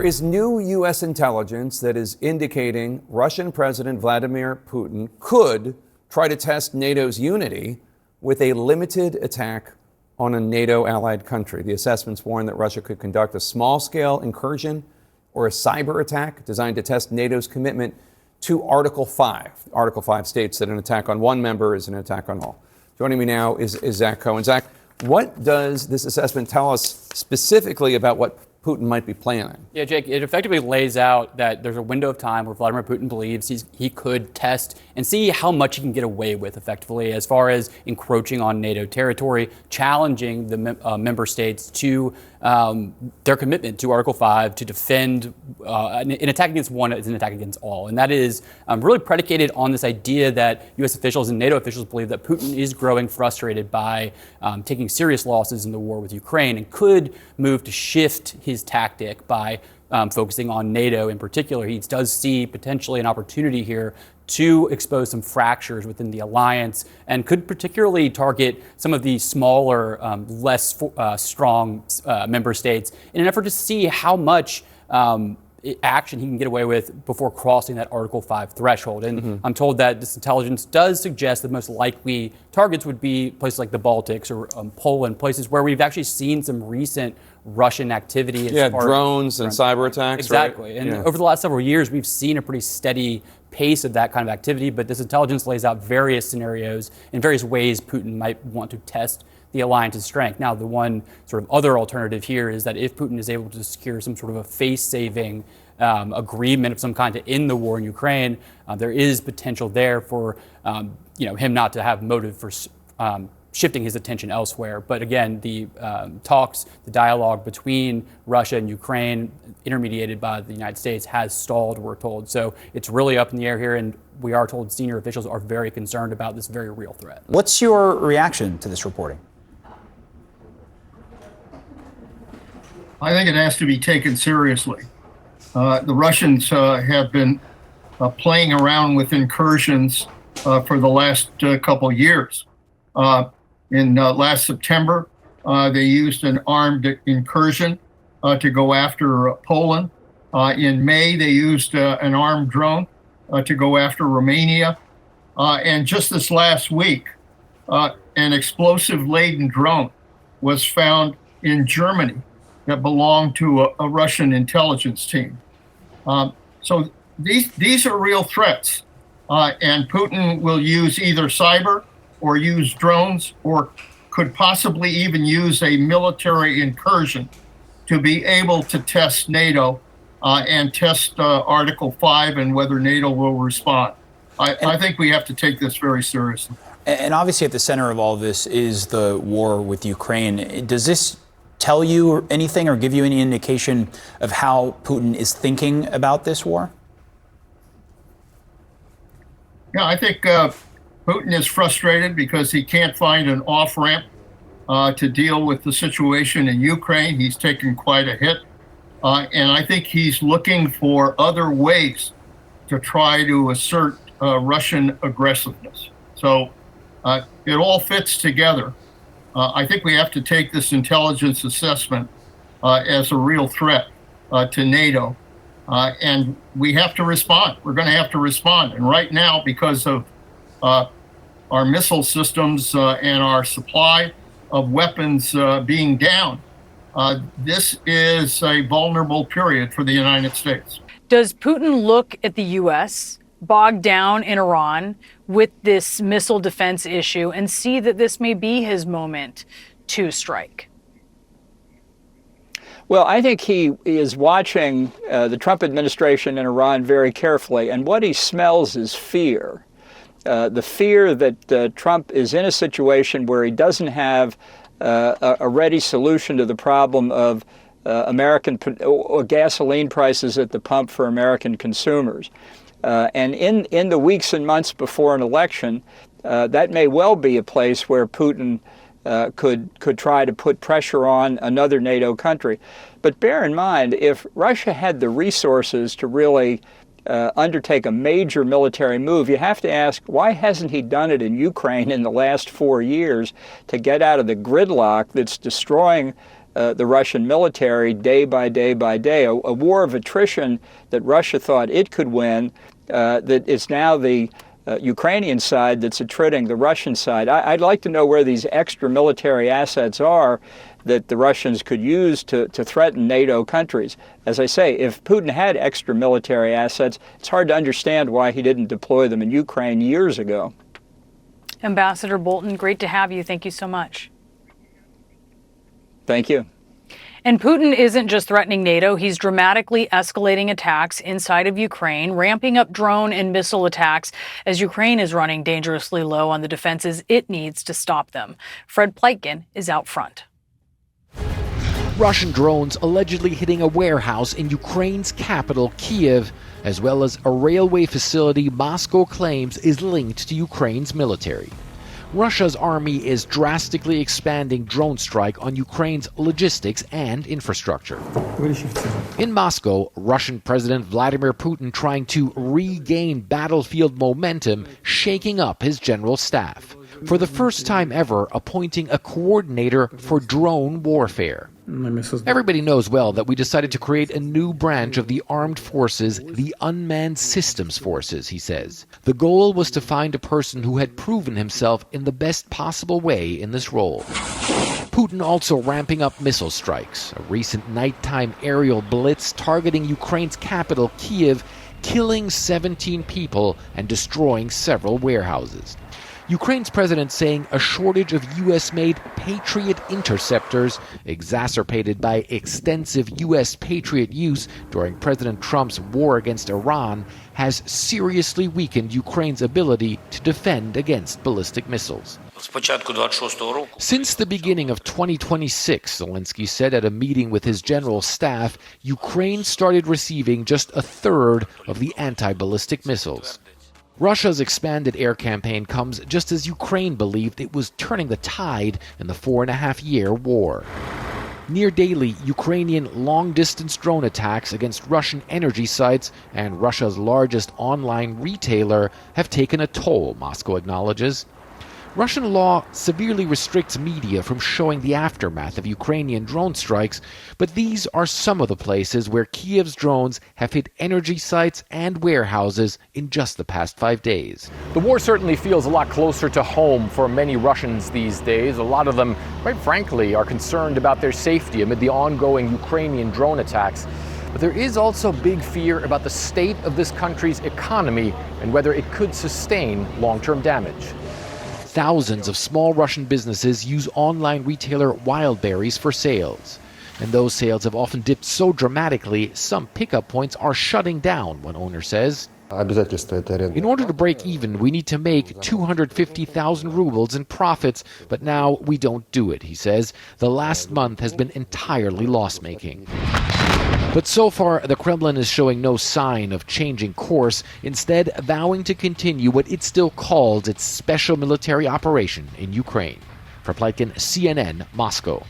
There is new U.S. intelligence that is indicating Russian President Vladimir Putin could try to test NATO's unity with a limited attack on a NATO allied country. The assessments warn that Russia could conduct a small-scale incursion or a cyber attack designed to test NATO's commitment to Article 5. Article 5 states that an attack on one member is an attack on all. Joining me now is Zach Cohen. Zach, what does this assessment tell us specifically about what Putin might be planning? Yeah, Jake, it effectively lays out that there's a window of time where Vladimir Putin believes he could test and see how much he can get away with effectively as far as encroaching on NATO territory, challenging the member states to their commitment to Article 5 to defend an attack against one is an attack against all. And that is really predicated on this idea that U.S. officials and NATO officials believe that Putin is growing frustrated by taking serious losses in the war with Ukraine and could move to shift his tactic by focusing on NATO in particular. He does see potentially an opportunity here to expose some fractures within the alliance and could particularly target some of the smaller, less strong member states in an effort to see how much action he can get away with before crossing that Article 5 threshold. And I'm told that this intelligence does suggest the most likely targets would be places like the Baltics or Poland, places where we've actually seen some recent Russian activity. Drones and cyber attacks. Exactly. Right? And over the last several years, we've seen a pretty steady pace of that kind of activity, but this intelligence lays out various scenarios in various ways Putin might want to test the alliance's strength. Now, the one sort of other alternative here is that if Putin is able to secure some sort of a face-saving agreement of some kind to end the war in Ukraine, there is potential there for him not to have motive for shifting his attention elsewhere. But again, the talks, the dialogue between Russia and Ukraine, intermediated by the United States, has stalled, we're told. So it's really up in the air here, and we are told senior officials are very concerned about this very real threat. What's your reaction to this reporting? I think it has to be taken seriously. The Russians have been playing around with incursions for the last couple years. In last September, they used an armed incursion to go after Poland. In May, they used an armed drone to go after Romania. And just this last week, an explosive-laden drone was found in Germany that belonged to a Russian intelligence team. So these are real threats. And Putin will use either cyber or use drones, or could possibly even use a military incursion to be able to test NATO and test Article 5 and whether NATO will respond. I think we have to take this very seriously. And obviously at the center of all of this is the war with Ukraine. Does this tell you anything or give you any indication of how Putin is thinking about this war? Yeah, I think Putin is frustrated because he can't find an off-ramp to deal with the situation in Ukraine. He's taken quite a hit. And I think he's looking for other ways to try to assert Russian aggressiveness. So it all fits together. I think we have to take this intelligence assessment as a real threat to NATO. And we have to respond. We're going to have to respond. And right now, because of our missile systems and our supply of weapons being down, this is a vulnerable period for the United States. Does Putin look at the U.S. bogged down in Iran with this missile defense issue and see that this may be his moment to strike? Well, I think he is watching the Trump administration in Iran very carefully, and what he smells is fear. The fear that Trump is in a situation where he doesn't have a ready solution to the problem of American gasoline prices at the pump for American consumers. And in the weeks and months before an election, that may well be a place where Putin could try to put pressure on another NATO country. But bear in mind, if Russia had the resources to really undertake a major military move, you have to ask, why hasn't he done it in Ukraine in the last 4 years to get out of the gridlock that's destroying the Russian military day by day by day, a war of attrition that Russia thought it could win, that it's now the Ukrainian side that's attriting the Russian side. I'd like to know where these extra military assets are that the Russians could use to threaten NATO countries. As I say, if Putin had extra military assets, it's hard to understand why he didn't deploy them in Ukraine years ago. Ambassador Bolton, great to have you. Thank you so much. Thank you. And Putin isn't just threatening NATO, he's dramatically escalating attacks inside of Ukraine, ramping up drone and missile attacks as Ukraine is running dangerously low on the defenses it needs to stop them. Fred Pleitgen is out front. Russian drones allegedly hitting a warehouse in Ukraine's capital, Kyiv, as well as a railway facility Moscow claims is linked to Ukraine's military. Russia's army is drastically expanding drone strike on Ukraine's logistics and infrastructure. In Moscow, Russian President Vladimir Putin trying to regain battlefield momentum, shaking up his general staff. For the first time ever, appointing a coordinator for drone warfare. Everybody knows well that we decided to create a new branch of the armed forces, the Unmanned Systems Forces, he says. The goal was to find a person who had proven himself in the best possible way in this role. Putin also ramping up missile strikes. A recent nighttime aerial blitz targeting Ukraine's capital, Kyiv, killing 17 people and destroying several warehouses. Ukraine's president saying a shortage of U.S.-made Patriot interceptors, exacerbated by extensive U.S. Patriot use during President Trump's war against Iran, has seriously weakened Ukraine's ability to defend against ballistic missiles. Since the beginning of 2026, Zelensky said at a meeting with his general staff, Ukraine started receiving just a third of the anti-ballistic missiles. Russia's expanded air campaign comes just as Ukraine believed it was turning the tide in the 4.5-year war. Near daily, Ukrainian long-distance drone attacks against Russian energy sites and Russia's largest online retailer have taken a toll, Moscow acknowledges. Russian law severely restricts media from showing the aftermath of Ukrainian drone strikes, but these are some of the places where Kyiv's drones have hit energy sites and warehouses in just the past 5 days. The war certainly feels a lot closer to home for many Russians these days. A lot of them, quite frankly, are concerned about their safety amid the ongoing Ukrainian drone attacks. But there is also big fear about the state of this country's economy and whether it could sustain long-term damage. Thousands of small Russian businesses use online retailer Wildberries for sales. And those sales have often dipped so dramatically, some pickup points are shutting down, one owner says. In order to break even, we need to make 250,000 rubles in profits, but now we don't do it, he says. The last month has been entirely loss-making. But so far, the Kremlin is showing no sign of changing course, instead vowing to continue what it still calls its special military operation in Ukraine. For Pleitgen, CNN, Moscow.